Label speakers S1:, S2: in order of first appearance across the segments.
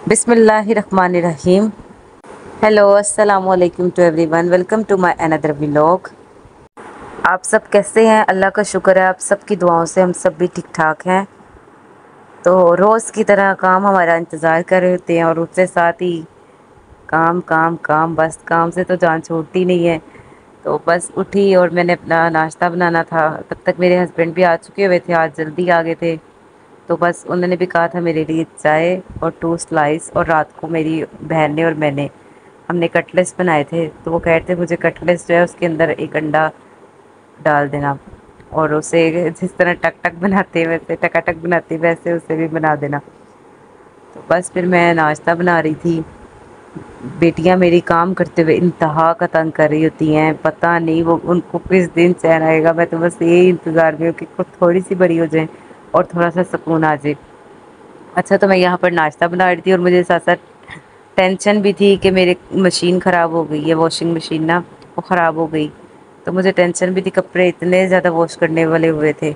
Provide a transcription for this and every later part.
S1: बिस्मिल्लाहिर्रहमानिर्रहीम। हेलो, अस्सलाम वालेकुम to everyone. Welcome to my another vlog. आप सब कैसे हैं? अल्लाह का शुक्र है, आप सबकी दुआओं से हम सब भी ठीक ठाक हैं। तो रोज़ की तरह काम हमारा इंतज़ार कर रहे होते हैं और उसके साथ ही काम काम काम, बस काम से तो जान छूटती नहीं है। तो बस उठी और मैंने अपना नाश्ता बनाना था। तब तक मेरे हस्बैंड भी आ चुके हुए थे, आज जल्दी आ गए थे। तो बस उन्होंने भी कहा था मेरे लिए चाय और टोस्ट स्लाइस, और रात को मेरी बहन ने और मैंने हमने कटलेट्स बनाए थे। तो वो कह रहे थे मुझे कटलेट्स जो है उसके अंदर एक अंडा डाल देना, और उसे जिस तरह टक टक बनाते हैं वैसे टकाटक बनाते हैं वैसे उसे भी बना देना। तो बस फिर मैं नाश्ता बना रही थी। बेटियां मेरी काम करते हुए इंतहा का तंग कर रही होती हैं, पता नहीं वो उनको किस दिन चैन आएगा। मैं तो बस यही इंतज़ार में हूँ कि खुद थोड़ी सी बड़ी हो जाए और थोड़ा सा सुकून आ जाए। अच्छा, तो मैं यहाँ पर नाश्ता बना रही थी और मुझे साथ साथ टेंशन भी थी कि मेरी मशीन ख़राब हो गई है, वॉशिंग मशीन ना वो ख़राब हो गई। तो मुझे टेंशन भी थी, कपड़े इतने ज़्यादा वॉश करने वाले हुए थे।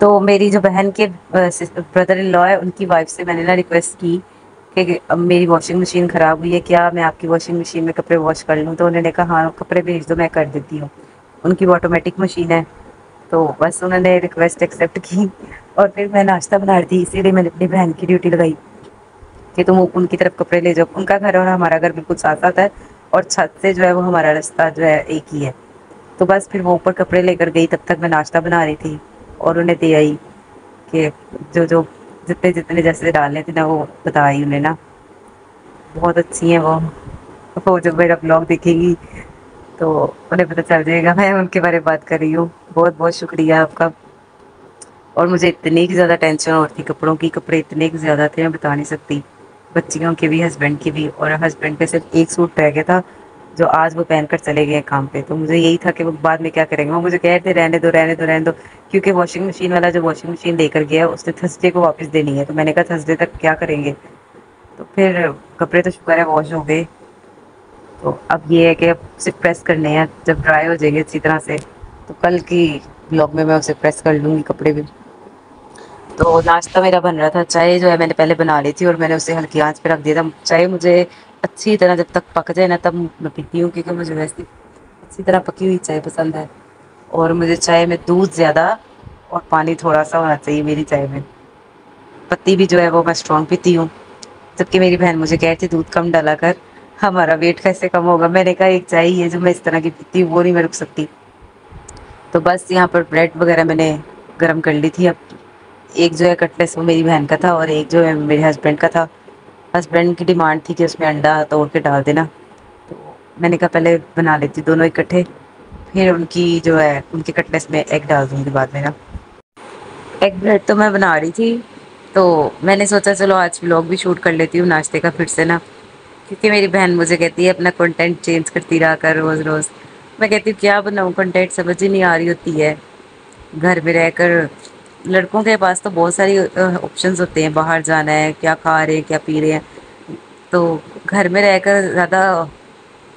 S1: तो मेरी जो बहन के ब्रदर इन लॉ है, उनकी वाइफ से मैंने ना रिक्वेस्ट की कि अब मेरी वॉशिंग मशीन ख़राब हुई है, क्या मैं आपकी वॉशिंग मशीन में कपड़े वॉश कर लूँ? तो उन्होंने कहा हाँ कपड़े भेज दो, मैं कर देती हूँ। उनकी ऑटोमेटिक मशीन है। तो बस उन्होंने रिक्वेस्ट एक्सेप्ट की और फिर मैं नाश्ता बना रही थी, इसीलिए मैंने अपनी बहन की ड्यूटी लगाई कि तुम उनकी तरफ कपड़े ले जाओ। उनका घर और हमारा घर बिल्कुल साथ साथ है, और छत से जो है वो हमारा रास्ता जो है एक ही है। तो बस फिर वो ऊपर कपड़े लेकर गई, तब तक मैं नाश्ता बना रही थी और उन्हें दे आई कि जो जो जितने जितने जैसे डालने थे ना वो बताई उन्हें ना। बहुत अच्छी हैं वो जब मेरा ब्लॉग देखेंगी तो उन्हें पता चल जाएगा मैं उनके बारे में बात कर रही हूँ। बहुत बहुत शुक्रिया आपका। और मुझे इतनी ज़्यादा टेंशन और थी कपड़ों की, कपड़े इतने ज़्यादा थे मैं बता नहीं सकती। बच्चियों के भी, हस्बैंड के भी, और हस्बैंड पे सिर्फ एक सूट रह गया था जो आज वो पहन कर चले गए काम पे। तो मुझे यही था कि वो बाद में क्या करेंगे। वो मुझे कह रहे थे रहने दो रहने दो रहने दो, क्योंकि वॉशिंग मशीन वाला जो वॉशिंग मशीन लेकर गया उसने थर्सडे को वापस देनी है। तो मैंने कहा थर्सडे तक क्या करेंगे। तो फिर कपड़े तो शुक्र है वॉश हो गए। तो अब ये है कि अब सिर्फ प्रेस करने हैं, जब ड्राई हो जाएंगे अच्छी तरह से तो कल की ब्लॉग में मैं उसे प्रेस कर लूँगी कपड़े भी। तो नाश्ता मेरा बन रहा था। चाय जो है मैंने पहले बना ली थी और मैंने उसे हल्की आंच पे रख दिया था। चाय मुझे अच्छी तरह जब तक पक जाए ना तब मैं पीती हूँ, क्योंकि मुझे वैसे अच्छी तरह पकी हुई चाय पसंद है। और मुझे चाय में दूध ज़्यादा और पानी थोड़ा सा होना चाहिए मेरी चाय में। पत्ती भी जो है वो मैं स्ट्रॉन्ग पीती हूँ। जबकि मेरी बहन मुझे कह रही थी दूध कम डाला कर, हमारा वेट कैसे कम होगा। मैंने कहा एक चाय ही है जो मैं इस तरह की पीती हूँ, वो नहीं मैं रुक सकती। तो बस यहाँ पर ब्रेड वगैरह मैंने गर्म कर ली थी। अब एक जो है कटलेस वो मेरी बहन का था और एक जो है मेरे हस्बैंड का था। हस्बैंड की डिमांड थी कि उसमें अंडा तोड़ के डाल देना। तो मैंने कहा पहले बना लेती दोनों इकट्ठे, फिर उनकी जो है उनके कटलेस में एग डाल दूँगी बाद में ना। एग ब्रेड तो मैं बना रही थी, तो मैंने सोचा चलो आज व्लॉग भी शूट कर लेती हूँ नाश्ते का फिर से ना। क्योंकि मेरी बहन मुझे कहती है अपना कंटेंट चेंज करती रहा कर रोज़ रोज़। मैं कहती हूँ क्या बनाऊँ, कंटेंट समझ ही नहीं आ रही होती है। घर में रहकर लड़कों के पास तो बहुत सारी ऑप्शंस होते हैं, बाहर जाना है, क्या खा रहे हैं क्या पी रहे हैं। तो घर में रहकर ज़्यादा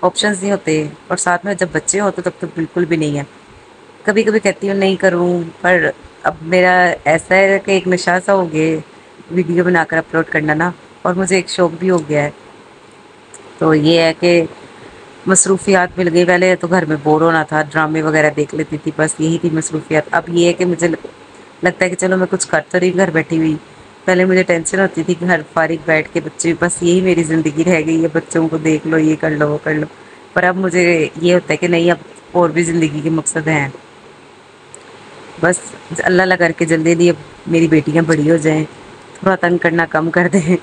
S1: ऑप्शंस नहीं होते, और साथ में जब बच्चे होते तब तो बिल्कुल भी नहीं है। कभी कभी कहती हूँ नहीं करूँ, पर अब मेरा ऐसा है कि एक नशा सा हो गया वीडियो बनाकर अपलोड करना ना, और मुझे एक शौक भी हो गया है। तो ये है कि मसरूफियात मिल गई। पहले तो घर में बोर होना था, ड्रामे वगैरह देख लेती थी, बस यही थी मसरूफियात। अब ये है कि मुझे लगता है कि चलो मैं कुछ कर तो रही घर बैठी हुई। पहले मुझे टेंशन होती थी घर फारिग बैठ के बच्चे, बस यही मेरी ज़िंदगी रह गई है, बच्चों को देख लो, ये कर लो वो कर लो। पर अब मुझे ये होता है कि नहीं, अब और भी ज़िंदगी के मकसद हैं। बस अल्लाह अल्लाह करके जल्दी जल्दी अब मेरी बेटियां बड़ी हो जाएं, थोड़ा तंग करना कम कर दें।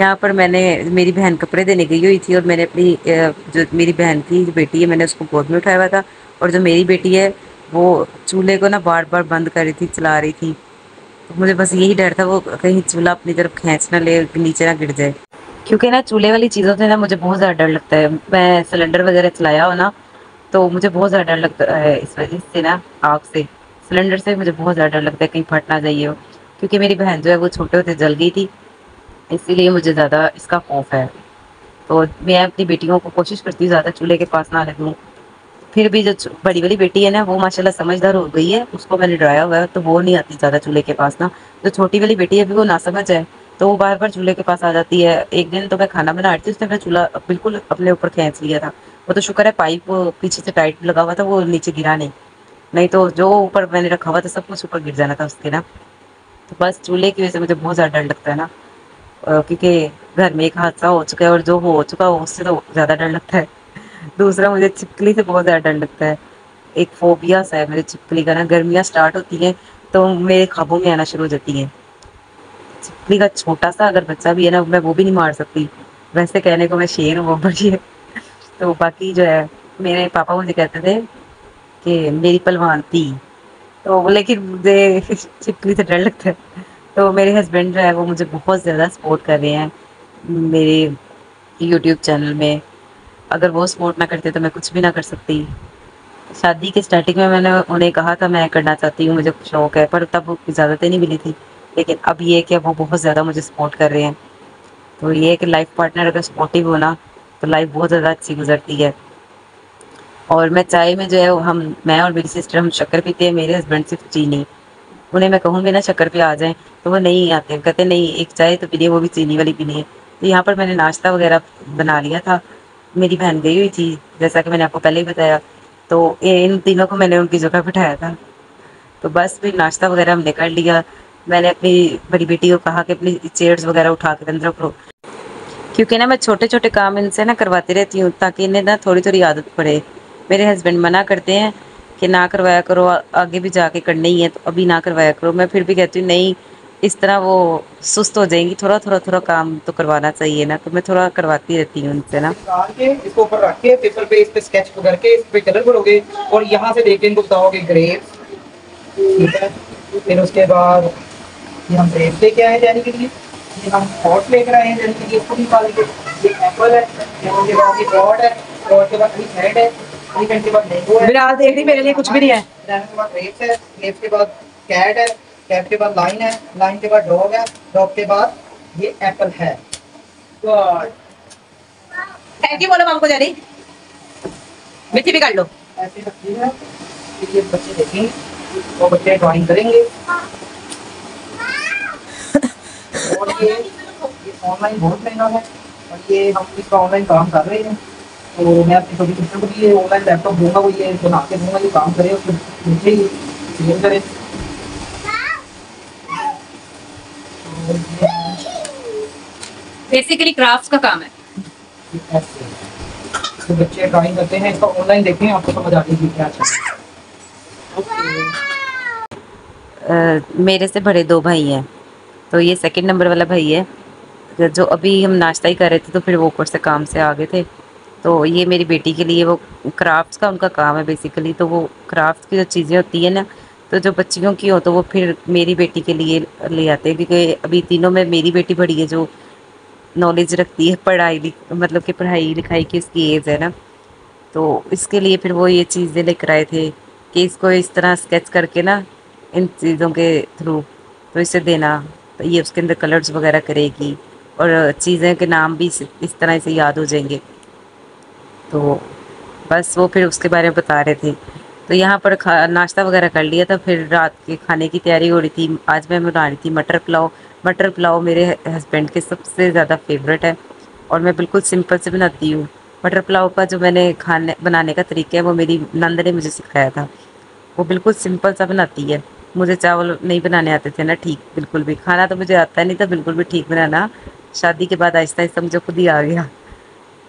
S1: यहाँ पर मैंने मेरी बहन कपड़े देने गई हुई थी और मैंने अपनी जो मेरी बहन की जो बेटी है मैंने उसको गोद में उठाया हुआ था, और जो मेरी बेटी है वो चूल्हे को ना बार बार बंद कर रही थी, चला रही थी। तो मुझे बस यही डर था वो कहीं चूल्हा अपनी तरफ खींच ना ले, नीचे ना गिर जाए। क्योंकि ना चूल्हे वाली चीज़ों से ना मुझे बहुत ज़्यादा डर लगता है। मैं सिलेंडर वगैरह चलाया हो ना तो मुझे बहुत ज़्यादा डर लगता है इस वजह से ना, आग से, सिलेंडर से मुझे बहुत ज़्यादा डर लगता है कहीं फट ना जाइए हो। क्योंकि मेरी बहन जो है वो छोटे होते जल गई थी, इसीलिए मुझे ज़्यादा इसका खौफ है। तो मैं अपनी बेटियों को कोशिश करती हूँ ज़्यादा चूल्हे के पास ना लगूँ। फिर भी जो बड़ी वाली बेटी है ना वो माशाल्लाह समझदार हो गई है, उसको मैंने डराया हुआ है तो वो नहीं आती ज़्यादा चूल्हे के पास ना। जो छोटी वाली बेटी है अभी वो नासमझ है, तो वो बार बार चूल्हे के पास आ जाती है। एक दिन तो मैं खाना बना रही थी, उसने मेरा चूल्हा बिल्कुल अपने ऊपर खींच लिया था। वो तो शुक्र है पाइप पीछे से टाइट लगा हुआ था, वो नीचे गिरा नहीं, नहीं तो जो ऊपर मैंने रखा हुआ था सब कुछ ऊपर गिर जाना था उसके ना। तो बस चूल्हे की वजह से मुझे बहुत ज़्यादा डर लगता है ना, क्योंकि घर में एक हादसा हो चुका है और जो हो चुका है उससे तो ज़्यादा डर लगता है। दूसरा मुझे छिपकली से बहुत ज़्यादा डर लगता है। एक फोबिया सा है मेरे छिपकली का ना, गर्मियाँ स्टार्ट होती हैं तो मेरे ख्वाबों में आना शुरू हो जाती हैं। छिपकली का छोटा सा अगर बच्चा भी है ना, मैं वो भी नहीं मार सकती। वैसे कहने को मैं शेर हूँ, बड़ी है। तो बाकी जो है, मेरे पापा मुझे कहते थे कि मेरी पहलवान थी, तो लेकिन मुझे छिपकली से डर लगता है। तो मेरे हस्बैंड जो है वो मुझे बहुत ज़्यादा सपोर्ट कर रहे हैं मेरे यूट्यूब चैनल में। अगर वो सपोर्ट ना करते तो मैं कुछ भी ना कर सकती। शादी के स्टार्टिंग में मैंने उन्हें कहा था मैं करना चाहती हूँ, मुझे शौक है, पर तब इजाज़तें नहीं मिली थी। लेकिन अब ये है कि वो बहुत ज़्यादा मुझे सपोर्ट कर रहे हैं। तो ये है कि लाइफ पार्टनर अगर सपोर्टिव हो ना, तो लाइफ बहुत ज़्यादा अच्छी गुजरती है। और मैं चाय में जो है हम मैं और मेरी सिस्टर हम शक्कर पीते हैं, मेरे हस्बैंड सिर्फ चीनी। उन्हें मैं कहूँगी ना शक्कर पे आ जाएँ, तो वो नहीं आते, कहते नहीं एक चाय तो पीनी है, वो भी चीनी वाली पीनी है। तो यहाँ पर मैंने नाश्ता वग़ैरह बना लिया था। मेरी बहन गई हुई थी, जैसा कि मैंने आपको पहले ही बताया, तो इन तीनों को मैंने उनकी जगह बिठाया था। तो बस फिर नाश्ता वग़ैरह हमने कर लिया। मैंने अपनी बड़ी बेटी को कहा कि अपनी चेयर्स वग़ैरह उठा के अंदर रखो, क्योंकि ना मैं छोटे-छोटे काम इनसे ना करवाती रहती हूँ ताकि इन्हें ना थोड़ी-थोड़ी आदत पड़े। मेरे हस्बैंड मना करते हैं कि ना करवाया करो, आगे भी जाके करना ही है तो अभी ना करवाया करो। मैं फिर भी कहती हूँ नहीं, इस तरह वो सुस्त हो जाएँगी, थोड़ा-थोड़ा काम तो करवाना चाहिए ना, तो मैं थोड़ा करवाती रहती हूँ उनसे ना।
S2: निकाल के इसको ऊपर रख के पेपर पे इस पे स्केच करके इस पे कलर भरोगे और यहाँ से देख के इनको बताओगे ग्रेप्स, ठीक है। फिर उसके बाद ये हम ग्रेप्स लेके आए जाने के लिए, ये हम हॉट लेकर आए हैं जाने के लिए, इसको निकाल के ये एप्पल है, एप्पल के बाद ये गॉड है, गॉड के बाद हेड है, हेड के बाद मैंगो है।
S1: बिलाल देख रही मेरे लिए कुछ भी नहीं है।
S2: देन के बाद ग्रेप्स है, ग्रेप्स के बाद कैट है, कैट के बाद लाइन है, लाइन के बाद डॉग है, डॉग के बाद ये एप्पल है। गॉड
S1: थैंक यू बोलो माम को जानी, मिट्टी भी काट लो।
S2: ऐसे रखती है कि ये बच्चे देखेंगे वो बच्चे ड्राइंग करेंगे। और ये ऑनलाइन बहुत महंगा है और ये हम इसका ऑनलाइन काम कर रहे हैं। तो मैं अपनी छोटी सिस्टर को भी ये ऑनलाइन लैपटॉप दूंगा, वो ये बना के दूंगा, ये काम करे उसके मुझे ही शेयर करे।
S1: बेसिकली क्राफ्ट्स का काम है।
S2: ऐसे तो बच्चे ड्राइंग करते हैं, इसका ऑनलाइन देखें आपको समझ आ जाएगी क्या चाहिए।
S1: मेरे से बड़े 2 भाई हैं, तो ये सेकंड नंबर वाला भाई है। जो अभी हम नाश्ता ही कर रहे थे तो फिर वो ऊपर से काम से आ गए थे। तो ये मेरी बेटी के लिए वो क्राफ्ट्स का उनका काम है बेसिकली, तो वो क्राफ्ट्स की जो चीज़ें होती हैं ना, तो जो बच्चियों की हो तो वो फिर मेरी बेटी के लिए ले आते हैं, क्योंकि अभी तीनों में मेरी बेटी बड़ी है जो नॉलेज रखती है, मतलब कि पढ़ाई लिखाई की उसकी एज है ना। तो इसके लिए फिर वो ये चीज़ें लेकर आए थे कि इसको इस तरह स्केच करके ना, इन चीज़ों के थ्रू तो इसे देना, तो ये उसके अंदर कलर्स वगैरह करेगी और चीज़ें के नाम भी इस तरह से याद हो जाएंगे। तो बस वो फिर उसके बारे में बता रहे थे। तो यहाँ पर नाश्ता वगैरह कर लिया था, फिर रात के खाने की तैयारी हो रही थी। आज मैं बना रही थी मटर पुलाव। मटर पुलाव मेरे हस्बैंड के सबसे ज़्यादा फेवरेट है और मैं बिल्कुल सिंपल से बनाती हूँ। मटर पुलाव का जो मैंने खाने बनाने का तरीका है वो मेरी नंद ने मुझे सिखाया था। वो बिल्कुल सिंपल सा बनाती है। मुझे चावल नहीं बनाने आते थे ना ठीक, बिल्कुल भी खाना तो मुझे आता नहीं था बिल्कुल भी ठीक बनाना। शादी के बाद आहिस्ता आहिस्ता मुझे खुद ही आ गया।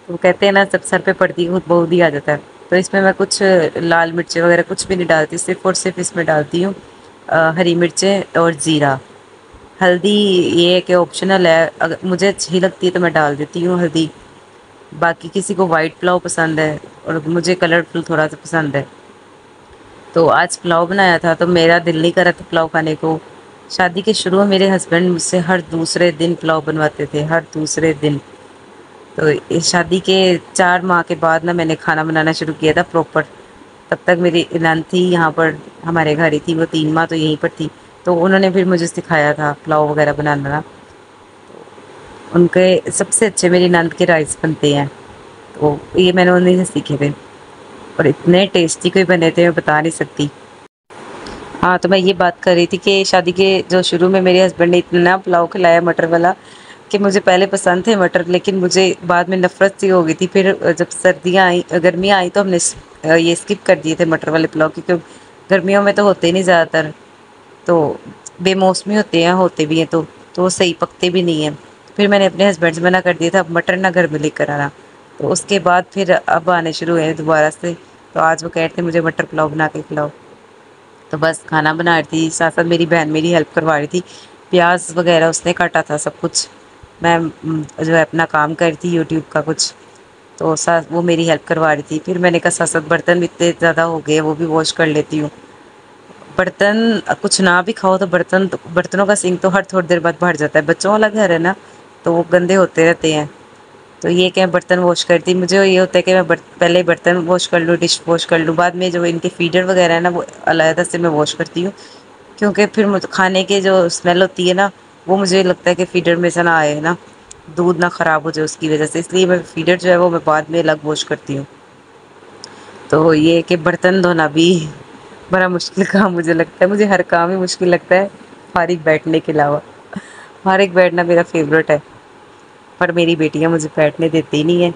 S1: तो कहते हैं ना जब सर पे पड़ती है खुद बहुत ही आ जाता है। तो इसमें मैं कुछ लाल मिर्चें वगैरह कुछ भी नहीं डालती, सिर्फ़ और सिर्फ इसमें डालती हूँ हरी मिर्चें और ज़ीरा। हल्दी ये है कि ऑप्शनल है, अगर मुझे अच्छी लगती है तो मैं डाल देती हूँ हल्दी। बाकी किसी को वाइट पुलाव पसंद है और मुझे कलरफुल थोड़ा सा पसंद है। तो आज पुलाव बनाया था तो मेरा दिल नहीं कर रहा था पुलाव खाने को। शादी के शुरू में मेरे हस्बैंड मुझसे हर दूसरे दिन पुलाव बनवाते थे, हर दूसरे दिन। तो इस शादी के 4 माह के बाद ना मैंने खाना बनाना शुरू किया था प्रॉपर। तब तक मेरी नंद थी यहाँ पर हमारे घर ही थी, वो 3 माह तो यहीं पर थी। तो उन्होंने फिर मुझे सिखाया था पुलाव वगैरह बनाना ना। उनके सबसे अच्छे मेरी नंद के राइस बनते हैं, तो ये मैंने उन्हीं से सीखे थे और इतने टेस्टी कोई बने थे मैं बता नहीं सकती। हाँ, तो मैं ये बात कर रही थी कि शादी के जो शुरू में मेरे हस्बैंड ने इतना पुलाव खिलाया मटर वाला कि मुझे पहले पसंद थे मटर, लेकिन मुझे बाद में नफ़रत सी हो गई थी। फिर जब सर्दियाँ आई, गर्मियाँ आई, तो हमने ये स्किप कर दिए थे मटर वाले पुलाव, क्योंकि गर्मियों में तो होते ही नहीं ज़्यादातर, तो बेमौसमी होते हैं, होते भी हैं तो वो सही पकते भी नहीं हैं। फिर मैंने अपने हस्बैंड से मना कर दिया था, अब मटर ना घर में लेकर आना। तो उसके बाद फिर अब आने शुरू हुए हैं दोबारा से। तो आज वो कह रहे थे मुझे मटर पुलाव बना के खिलाओ। तो बस खाना बना रही थी, साथ साथ मेरी बहन मेरी हेल्प करवा रही थी। प्याज वगैरह उसने काटा था सब कुछ। मैं जो है अपना काम कर रही थी यूट्यूब का कुछ, तो साथ वो मेरी हेल्प करवा रही थी। फिर मैंने कहा साथ साथ बर्तन भी इतने ज़्यादा हो गए, वो भी वॉश कर लेती हूँ। बर्तन कुछ ना भी खाओ तो बर्तनों का सिंक तो हर थोड़ी देर बाद भर जाता है। बच्चों वाला घर है ना, तो वो गंदे होते रहते हैं। तो ये क्या बर्तन वॉश करती, मुझे ये होता है कि मैं पहले बर्तन वॉश कर लूँ, डिश वॉश कर लूँ, बाद में जो इनके फीडर वगैरह है ना वो अलग से मैं वॉश करती हूँ। क्योंकि फिर मुझे खाने के जो स्मेल होती है ना, वो मुझे लगता है कि फीडर में से ना आए ना, दूध ना ख़राब हो जाए उसकी वजह से, इसलिए मैं फीडर जो है वो मैं बाद में अलग वॉश करती हूँ। तो ये कि बर्तन धोना भी बड़ा मुश्किल काम मुझे लगता है, मुझे हर काम ही मुश्किल लगता है फारिग बैठने के अलावा। फारिग बैठना मेरा फेवरेट है, पर मेरी बेटियां मुझे बैठने देती ही नहीं है।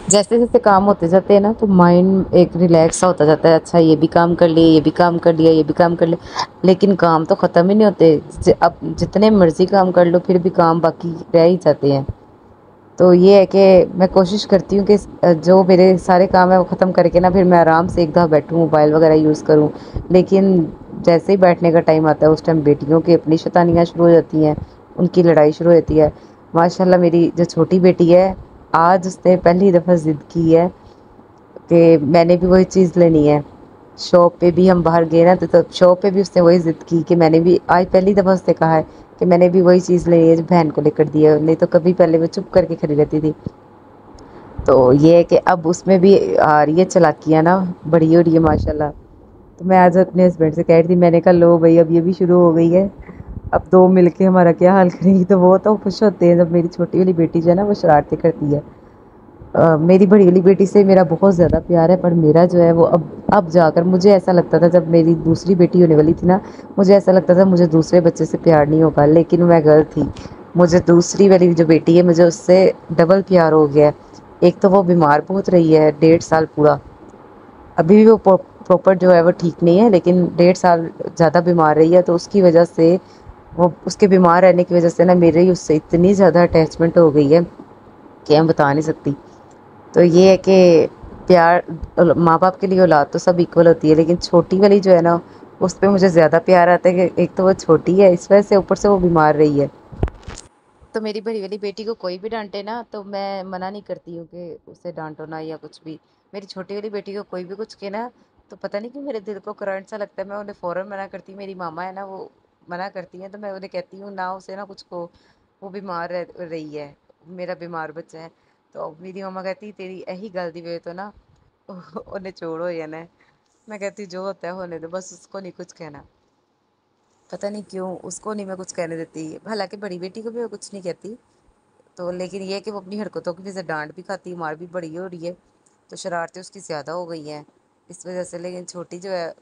S1: जैसे जैसे काम होते जाते हैं ना, तो माइंड एक रिलैक्स सा होता जाता है, अच्छा ये भी काम कर लिया, ये भी काम कर लिया, ये भी काम कर लिया, लेकिन काम तो ख़त्म ही नहीं होते। अब जितने मर्जी काम कर लो फिर भी काम बाकी रह ही जाते हैं। तो ये है कि मैं कोशिश करती हूँ कि जो मेरे सारे काम है वो ख़त्म करके ना फिर मैं आराम से एक दफ़ा बैठूँ, मोबाइल वगैरह यूज़ करूँ। लेकिन जैसे ही बैठने का टाइम आता है उस टाइम बेटियों की अपनी शैतानियाँ शुरू हो जाती हैं, उनकी लड़ाई शुरू हो जाती है। माशाल्लाह मेरी जो छोटी बेटी है, आज उसने पहली दफ़ा ज़िद की है कि मैंने भी वही चीज़ लेनी है। शॉप पे भी हम बाहर गए ना, तो तब शॉप पे भी उसने वही ज़िद की कि मैंने भी आज पहली दफ़ा उसने कहा है कि मैंने भी वही चीज़ लेनी है जो बहन को लेकर दी है, नहीं तो कभी पहले वो चुप करके खड़ी रहती थी। तो ये है कि अब उसमें भी आ रही है चालाकियाँ ना, बड़ी हो रही है माशाल्लाह। तो मैं आज अपने हस्बैंड से कह रही थी, मैंने कहा लो भाई अब ये भी शुरू हो गई है, अब दो मिलके हमारा क्या हाल करेंगी। तो वो तो खुश होते हैं जब मेरी छोटी वाली बेटी जो है ना वो शरारतें करती है। मेरी बड़ी वाली बेटी से मेरा बहुत ज़्यादा प्यार है, पर मेरा जो है वो अब जाकर मुझे ऐसा लगता था, जब मेरी दूसरी बेटी होने वाली थी ना, मुझे ऐसा लगता था मुझे दूसरे बच्चे से प्यार नहीं होगा, लेकिन मैं गलत थी। मुझे दूसरी वाली जो बेटी है मुझे उससे डबल प्यार हो गया है। एक तो वो बीमार बहुत रही है 1.5 साल पूरा, अभी भी वो प्रॉपर जो है वो ठीक नहीं है, लेकिन 1.5 साल ज़्यादा बीमार रही है। तो उसकी वजह से वो उसके बीमार रहने की वजह से ना मेरी उससे इतनी ज़्यादा अटैचमेंट हो गई है कि मैं बता नहीं सकती। तो ये है कि प्यार माँ बाप के लिए औलाद तो सब इक्वल होती है, लेकिन छोटी वाली जो है ना उस पे मुझे ज़्यादा प्यार आता है कि एक तो वो छोटी है, इस वजह से ऊपर से वो बीमार रही है। तो मेरी बड़ी वाली बेटी को कोई भी डांटे ना तो मैं मना नहीं करती हूँ कि उसे डांटो ना या कुछ भी। मेरी छोटी वाली बेटी को कोई भी कुछ कहे ना, तो पता नहीं क्यों मेरे दिल को करंट सा लगता है, मैं उन्हें फ़ौरन मना करती हूँ। मेरी मामा है ना वो मना करती हैं, तो मैं उन्हें कहती हूँ ना उसे ना कुछ को, वो बीमार रही है, मेरा बीमार बच्चा है। तो मेरी मामा कहती तेरी यही गल दी वे तो ना उन्हें छोड़ो या ना। मैं कहती जो होता है होने दो, बस उसको नहीं कुछ कहना। पता नहीं क्यों उसको नहीं मैं कुछ कहने देती, हालांकि बड़ी बेटी को भी मैं कुछ नहीं कहती। तो लेकिन ये है कि वो अपनी हरकतों की वजह से डांट भी खाती है, मार भी बड़ी हो रही है, तो शरारतें उसकी ज़्यादा हो गई हैं इस वजह से। लेकिन छोटी जो है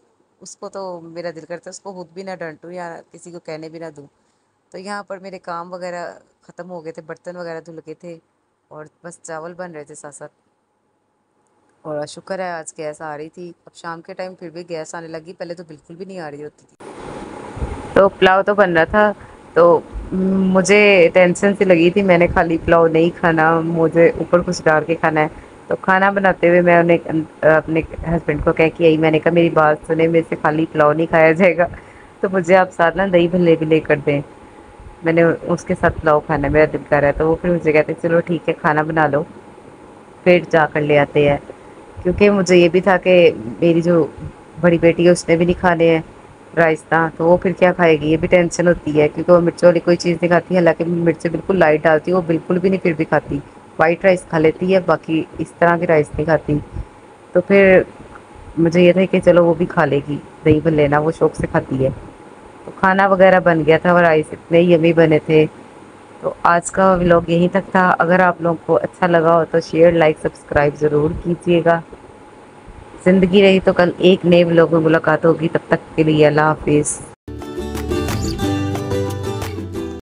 S1: उसको तो मेरा दिल करता है उसको खुद भी ना डांटूँ या किसी को कहने भी ना दूँ। तो यहाँ पर मेरे काम वगैरह ख़त्म हो गए थे, बर्तन वगैरह धुल गए थे और बस चावल बन रहे थे साथ साथ। और शुक्र है आज गैस आ रही थी, अब शाम के टाइम फिर भी गैस आने लगी, पहले तो बिल्कुल भी नहीं आ रही होती थी। तो पुलाव तो बन रहा था, तो मुझे टेंशन सी लगी थी, मैंने खाली पुलाव नहीं खाना, मुझे ऊपर कुछ डाल के खाना है। तो खाना बनाते हुए मैं उन्हें अपने हस्बैंड को कह के आई, मैंने कहा मेरी बात सुने, मेरे से खाली पुलाव नहीं खाया जाएगा, तो मुझे आप साथ ना दही भल्ले भी लेकर दें, मैंने उसके साथ पुलाव खाना है, मेरा दिल कर रहा है। तो वो फिर मुझे कहते चलो ठीक है खाना बना लो, फिर जाकर ले आते हैं। क्योंकि मुझे ये भी था कि मेरी जो बड़ी बेटी है उसने भी नहीं खाने हैं रायता, तो वो फिर क्या खाएगी, ये भी टेंशन होती है, क्योंकि वो मिर्च वाली कोई चीज़ नहीं खाती। हालांकि मैं मिर्च बिल्कुल लाइट डालती हूँ, वो बिल्कुल भी नहीं फिर भी खाती। वाइट राइस खा लेती है, बाकी इस तरह के राइस नहीं खाती। तो फिर मुझे ये था कि चलो वो भी खा लेगी दही भल्ले ना, वो शौक से खाती है। तो खाना वगैरह बन गया था और राइस इतने यमी बने थे। तो आज का व्लॉग यहीं तक था। अगर आप लोगों को अच्छा लगा हो तो शेयर लाइक सब्सक्राइब ज़रूर कीजिएगा। जिंदगी रही तो कल एक नए व्लॉग में मुलाकात होगी। तब तक के लिए अल्लाह हाफिज।